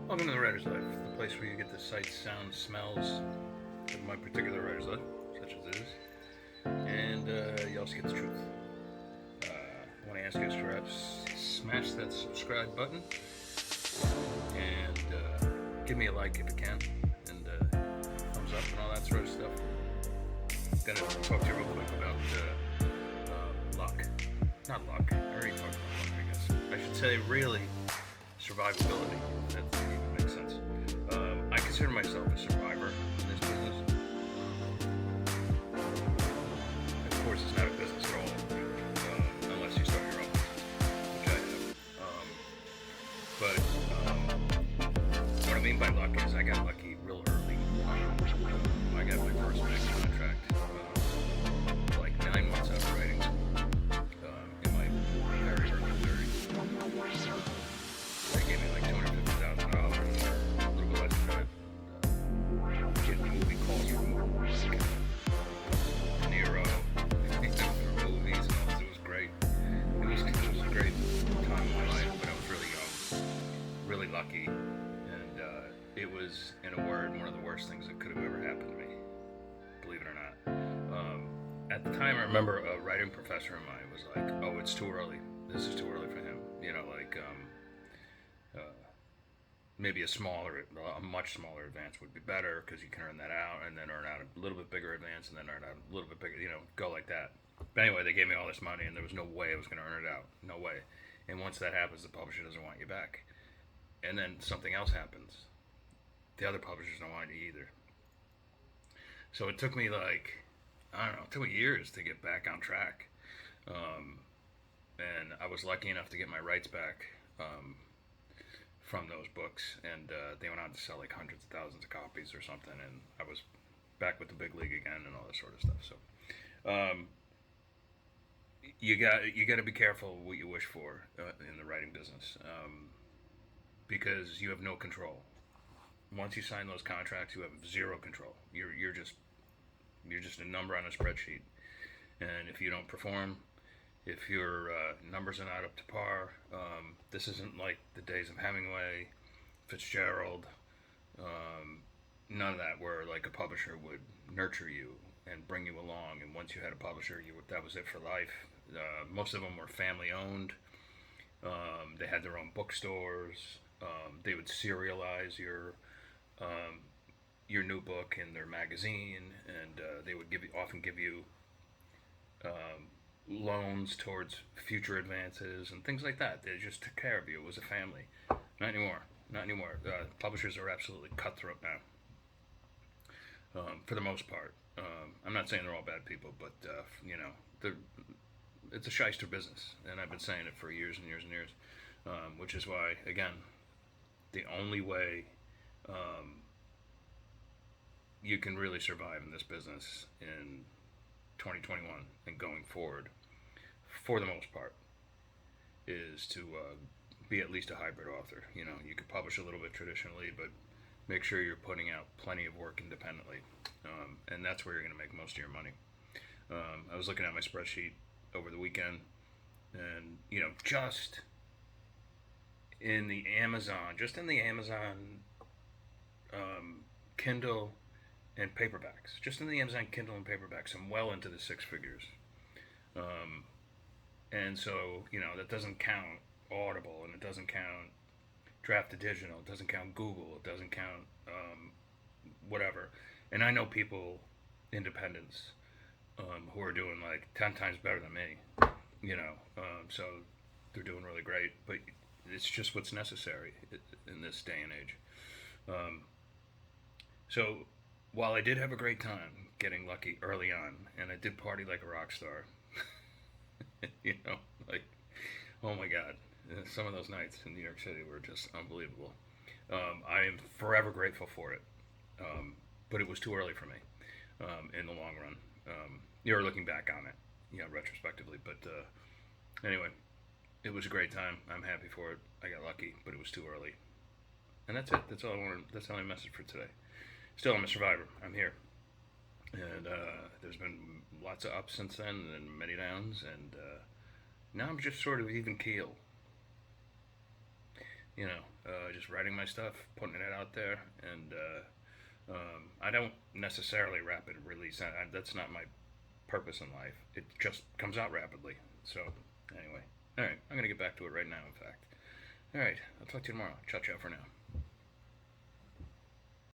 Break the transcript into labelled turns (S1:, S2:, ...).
S1: Welcome to the Writer's Life, the place where you get the sights, sounds, smells of my particular writer's life, such as it is, and you also get the truth. I want to ask you to smash that subscribe button and give me a like if you can, and thumbs up and all that sort of stuff. I'm gonna talk to you real quick about luck. Not luck. I already talked about luck, I guess. I should say, really, survivability. That even makes sense. I consider myself a survivor in this business. Of course, it's not a business at all, unless you start your own business, which I have. But what I mean by luck is I got lucky real early. I got my first big contract like 9 months after writing school, in my very early 30s. They gave me like $250,000 or a little bit less than that. Getting movie calls from DeNiro for movies and all this. It was great. It was a great time in my life, but I was really young, really lucky, and it was, in a word, one of the worst things that could have ever happened to me, believe it or not. At the time, I remember a writing professor of mine was like, "Oh, it's too early. This is too early for him." You know, like maybe a much smaller advance would be better because you can earn that out and then earn out a little bit bigger advance and then earn out a little bit bigger, go like that. But anyway, they gave me all this money and there was no way I was going to earn it out. No way. And once that happens, the publisher doesn't want you back. And then something else happens. The other publishers don't want you either. So it took me it took me years to get back on track. And I was lucky enough to get my rights back. From those books, and they went on to sell like hundreds of thousands of copies or something, and I was back with the big league again and all this sort of stuff. So you got to be careful what you wish for in the writing business, because you have no control. Once you sign those contracts, you have zero control. You're just a number on a spreadsheet, and if you don't perform, if your numbers are not up to par, this isn't like the days of Hemingway, Fitzgerald, none of that, where like a publisher would nurture you and bring you along, and once you had a publisher, that was it for life. Most of them were family owned. They had their own bookstores. They would serialize your new book in their magazine, and they would often give you loans towards future advances and things like that. They just took care of you. It was a family. Not anymore. Not anymore. Publishers are absolutely cutthroat now, for the most part. I'm not saying they're all bad people, but it's a shyster business, and I've been saying it for years and years and years, which is why, again, the only way you can really survive in this business in 2021 and going forward, for the most part, is to be at least a hybrid author. You could publish a little bit traditionally, but make sure you're putting out plenty of work independently, and that's where you're going to make most of your money. I was looking at my spreadsheet over the weekend, and just in the Amazon, Kindle and paperbacks, I'm well into the six figures. And so, that doesn't count Audible, and it doesn't count Draft to Digital, it doesn't count Google, it doesn't count whatever. And I know people, independents, who are doing like 10 times better than me, so they're doing really great, but it's just what's necessary in this day and age. So while I did have a great time getting lucky early on, and I did party like a rock star, like, oh my God, some of those nights in New York City were just unbelievable. I am forever grateful for it, but it was too early for me in the long run. You're looking back on it, retrospectively, but anyway, it was a great time. I'm happy for it. I got lucky, but it was too early. And that's it. That's all I wanted. That's all my message for today. Still, I'm a survivor. I'm here. And there's been lots of ups since then and many downs. And now I'm just sort of even keel. just writing my stuff, putting it out there, and I don't necessarily rapid release. That's not my purpose in life. It just comes out rapidly. So, anyway. Alright, I'm going to get back to it right now, in fact. Alright, I'll talk to you tomorrow. Ciao, ciao for now.